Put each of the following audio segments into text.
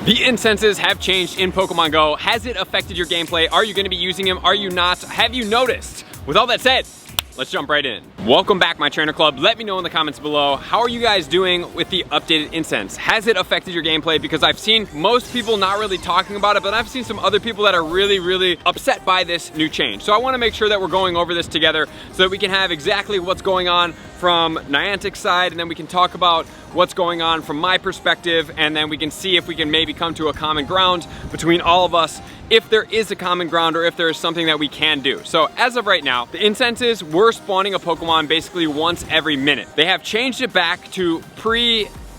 The incenses have changed in Pokemon Go. Has it affected your gameplay? Are you going to be using them? Are you not? Have you noticed? With all that said, let's jump right in. Welcome back, my trainer club. Let me know in the comments below, how are you guys doing with the updated incense? Has it affected your gameplay? Because I've seen most people not really talking about it, but I've seen some other people that are really upset by this new change. So I want to make sure that we're going over this together so that we can have exactly what's going on from Niantic's side, and then we can talk about what's going on from my perspective, and then we can see if we can maybe come to a common ground between all of us, if there is a common ground or if there is something that we can do. So as of right now, the incenses were spawning a Pokemon basically once every minute. They have changed it back to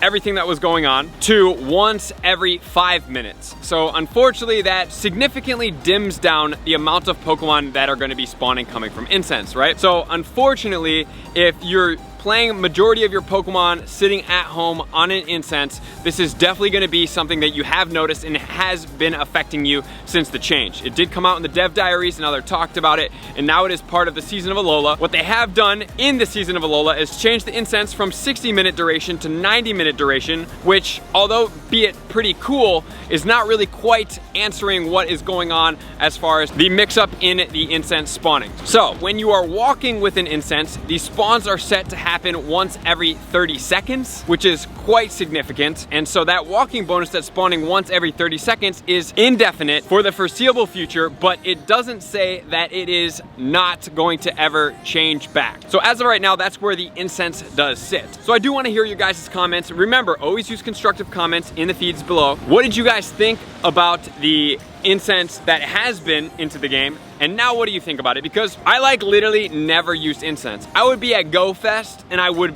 everything that was going on to once every 5 minutes. So unfortunately, that significantly dims down the amount of Pokemon that are going to be spawning coming from incense, right? So unfortunately, if you're playing majority of your Pokemon sitting at home on an incense, this is definitely going to be something that you have noticed and has been affecting you since the change. It did come out in the dev diaries, and now they're talked about it, and now it is part of the Season of Alola. What they have done in the Season of Alola is change the incense from 60-minute duration to 90-minute duration, which, although be it pretty cool, is not really quite answering what is going on as far as the mix-up in the incense spawning. So when you are walking with an incense, these spawns are set to happen once every 30 seconds, which is quite significant. And so that walking bonus that's spawning once every 30 seconds is indefinite for the foreseeable future, but it doesn't say that it is not going to ever change back. So as of right now, that's where the incense does sit. So I do want to hear your guys' comments. Remember, always use constructive comments in the feeds below. What did you guys think about the incense that has been into the game, and now what do you think about it? Because I literally never used incense. I would be at Go Fest and I would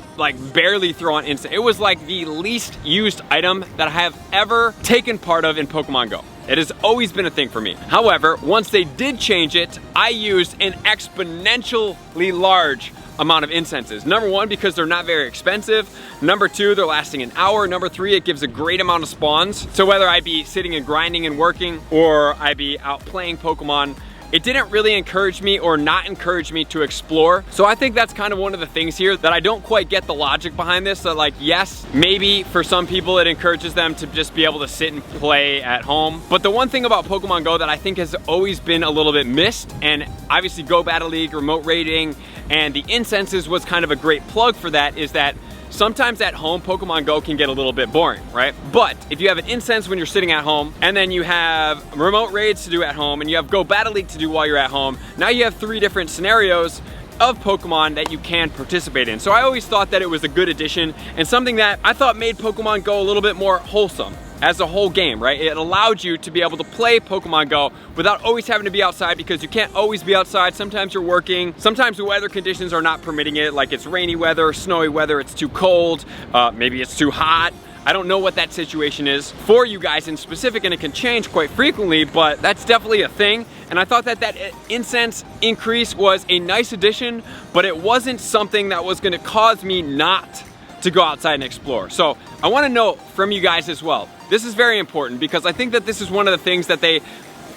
barely throw on incense. It was like the least used item that I have ever taken part of in Pokemon Go. It has always been a thing for me. However, once they did change it, I used an exponentially large amount of incenses. Number one, because they're not very expensive. Number two, they're lasting an hour. Number three, it gives a great amount of spawns. So whether I be sitting and grinding and working, or I be out playing Pokemon, it didn't really encourage me or not encourage me to explore. So I think that's kind of one of the things here that I don't quite get the logic behind this. That yes, maybe for some people it encourages them to just be able to sit and play at home. But the one thing about Pokemon Go that I think has always been a little bit missed, and obviously Go Battle League, remote raiding, and the incenses was kind of a great plug for that, is that sometimes at home, Pokemon Go can get a little bit boring, right? But if you have an incense when you're sitting at home, and then you have remote raids to do at home, and you have Go Battle League to do while you're at home, now you have 3 different scenarios of Pokemon that you can participate in. So I always thought that it was a good addition, and something that I thought made Pokemon Go a little bit more wholesome as a whole game, right? It allowed you to be able to play Pokemon Go without always having to be outside, because you can't always be outside. Sometimes you're working, sometimes the weather conditions are not permitting it, like it's rainy weather, snowy weather, it's too cold, maybe it's too hot. I don't know what that situation is for you guys in specific, and it can change quite frequently, but that's definitely a thing. And I thought that incense increase was a nice addition, but it wasn't something that was gonna cause me not to go outside and explore. So I wanna know from you guys as well. This is very important, because I think that this is one of the things that they,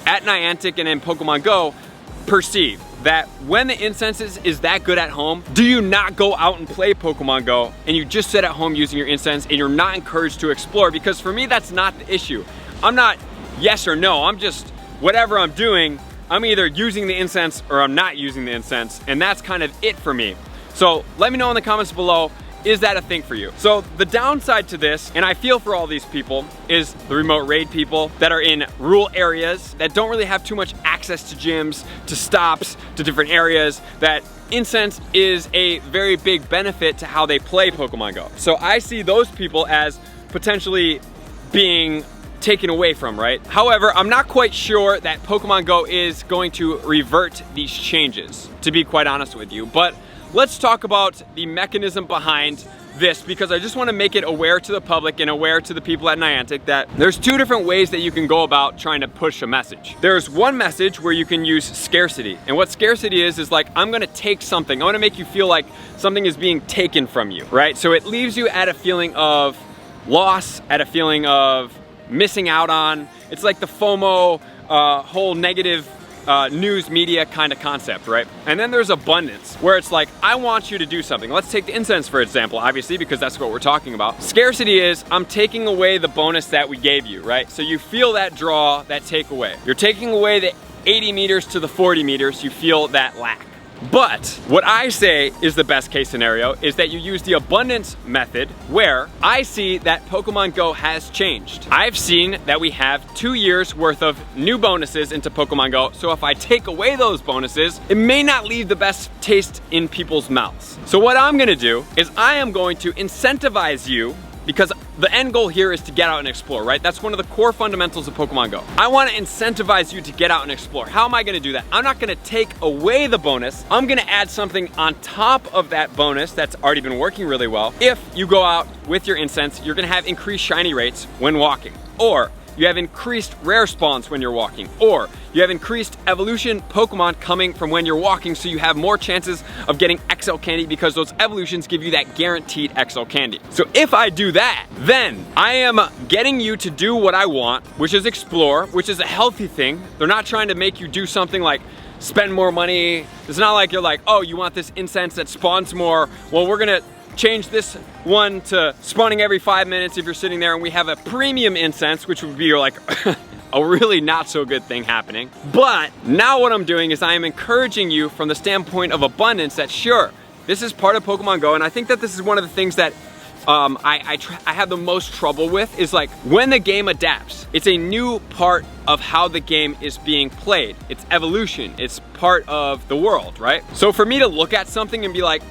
at Niantic and in Pokemon Go, perceive. That when the incense is that good at home, do you not go out and play Pokemon Go, and you just sit at home using your incense, and you're not encouraged to explore? Because for me, that's not the issue. I'm not yes or no, I'm just, whatever I'm doing, I'm either using the incense or I'm not using the incense, and that's kind of it for me. So let me know in the comments below, is that a thing for you? So the downside to this, and I feel for all these people, is the remote raid people that are in rural areas that don't really have too much access to gyms, to stops, to different areas, that incense is a very big benefit to how they play Pokemon Go. So I see those people as potentially being taken away from, right? However, I'm not quite sure that Pokemon Go is going to revert these changes, to be quite honest with you. But let's talk about the mechanism behind this, because I just want to make it aware to the public and aware to the people at Niantic that there's 2 different ways that you can go about trying to push a message. There's one message where you can use scarcity. And what scarcity is like, I'm gonna take something. I wanna make you feel like something is being taken from you, right? So it leaves you at a feeling of loss, at a feeling of missing out on. It's like the FOMO whole negative news media kind of concept, right? And then there's abundance, where it's like, I want you to do something. Let's take the incense for example, obviously, because that's what we're talking about. Scarcity is, I'm taking away the bonus that we gave you, right? So you feel that draw, that takeaway. You're taking away the 80 meters to the 40 meters, you feel that lack. But what I say is the best case scenario is that you use the abundance method, where I see that Pokemon Go has changed. I've seen that we have 2 years worth of new bonuses into Pokemon Go, so if I take away those bonuses, it may not leave the best taste in people's mouths. So what I'm gonna do is I am going to incentivize you, because the end goal here is to get out and explore, right? That's one of the core fundamentals of Pokemon Go. I want to incentivize you to get out and explore. How am I going to do that? I'm not going to take away the bonus. I'm going to add something on top of that bonus that's already been working really well. If you go out with your incense, you're going to have increased shiny rates when walking, or you have increased rare spawns when you're walking, or you have increased evolution Pokemon coming from when you're walking, so you have more chances of getting XL candy because those evolutions give you that guaranteed XL candy. So if I do that, then I am getting you to do what I want, which is explore, which is a healthy thing. They're not trying to make you do something like spend more money. It's not like you're like, oh, you want this incense that spawns more. Well, we're gonna change this one to spawning every 5 minutes if you're sitting there, and we have a premium incense, which would be like a really not so good thing happening. But now what I'm doing is I am encouraging you from the standpoint of abundance that sure, this is part of Pokemon Go, and I think that this is one of the things that I have the most trouble with is like when the game adapts. It's a new part of how the game is being played. It's evolution, it's part of the world, right? So for me to look at something and be like,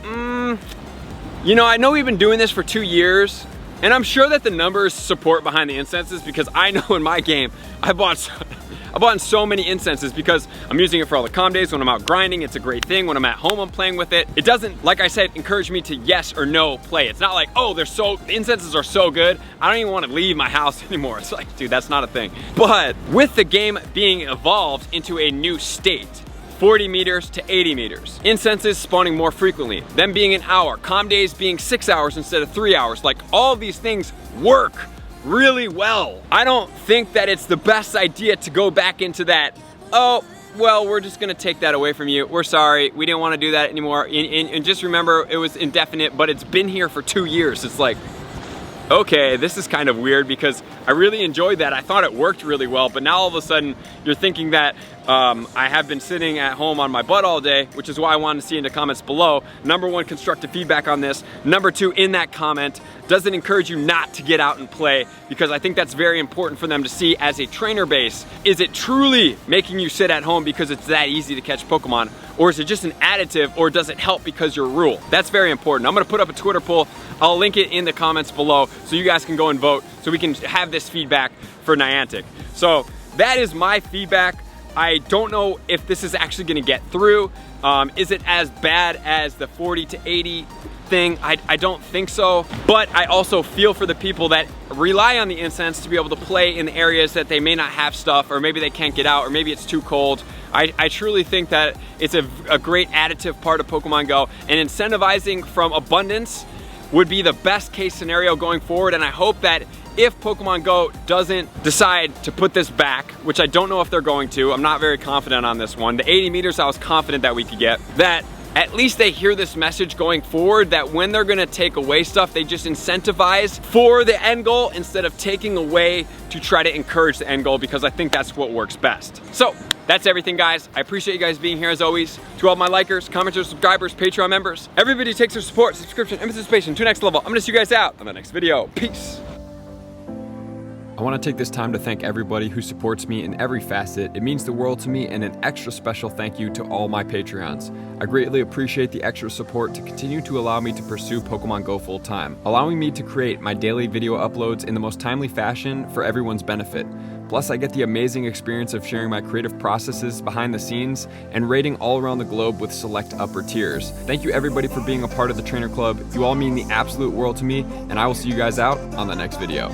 you know, I know we've been doing this for 2 years, and I'm sure that the numbers support behind the incenses, because I know in my game, I bought so many incenses because I'm using it for all the calm days. When I'm out grinding, it's a great thing. When I'm at home, I'm playing with it. It doesn't, like I said, encourage me to yes or no play. It's not like, oh, the incenses are so good, I don't even want to leave my house anymore. It's like, dude, that's not a thing. But with the game being evolved into a new state, 40 meters to 80 meters. Incenses spawning more frequently, them being an hour, calm days being 6 hours instead of 3 hours. Like, all these things work really well. I don't think that it's the best idea to go back into that, oh, well, we're just gonna take that away from you. We're sorry, we didn't wanna do that anymore. And just remember, it was indefinite, but it's been here for 2 years. It's like, okay, this is kind of weird because I really enjoyed that. I thought it worked really well, but now all of a sudden you're thinking that I have been sitting at home on my butt all day, which is why I wanted to see in the comments below. Number one, constructive feedback on this. Number two, in that comment, does it encourage you not to get out and play? Because I think that's very important for them to see as a trainer base. Is it truly making you sit at home because it's that easy to catch Pokemon? Or is it just an additive, or does it help because you're rule? That's very important. I'm gonna put up a Twitter poll. I'll link it in the comments below so you guys can go and vote so we can have this feedback for Niantic. So that is my feedback. I don't know if this is actually gonna get through. Is it as bad as the 40 to 80 thing? I don't think so, but I also feel for the people that rely on the incense to be able to play in the areas that they may not have stuff, or maybe they can't get out, or maybe it's too cold. I truly think that it's a great additive part of Pokemon Go, and incentivizing from abundance would be the best case scenario going forward. And I hope that if Pokemon Go doesn't decide to put this back, which I don't know if they're going to, I'm not very confident on this one. The 80 meters I was confident that we could get, that at least they hear this message going forward, that when they're gonna take away stuff, they just incentivize for the end goal instead of taking away to try to encourage the end goal, because I think that's what works best. So that's everything, guys. I appreciate you guys being here as always. To all my likers, commenters, subscribers, Patreon members, everybody takes their support, subscription, and participation to the next level. I'm gonna see you guys out on the next video. Peace. I want to take this time to thank everybody who supports me in every facet. It means the world to me, and an extra special thank you to all my Patreons. I greatly appreciate the extra support to continue to allow me to pursue Pokemon Go full time, allowing me to create my daily video uploads in the most timely fashion for everyone's benefit. Plus, I get the amazing experience of sharing my creative processes behind the scenes and rating all around the globe with select upper tiers. Thank you everybody for being a part of the Trainer Club. You all mean the absolute world to me, and I will see you guys out on the next video.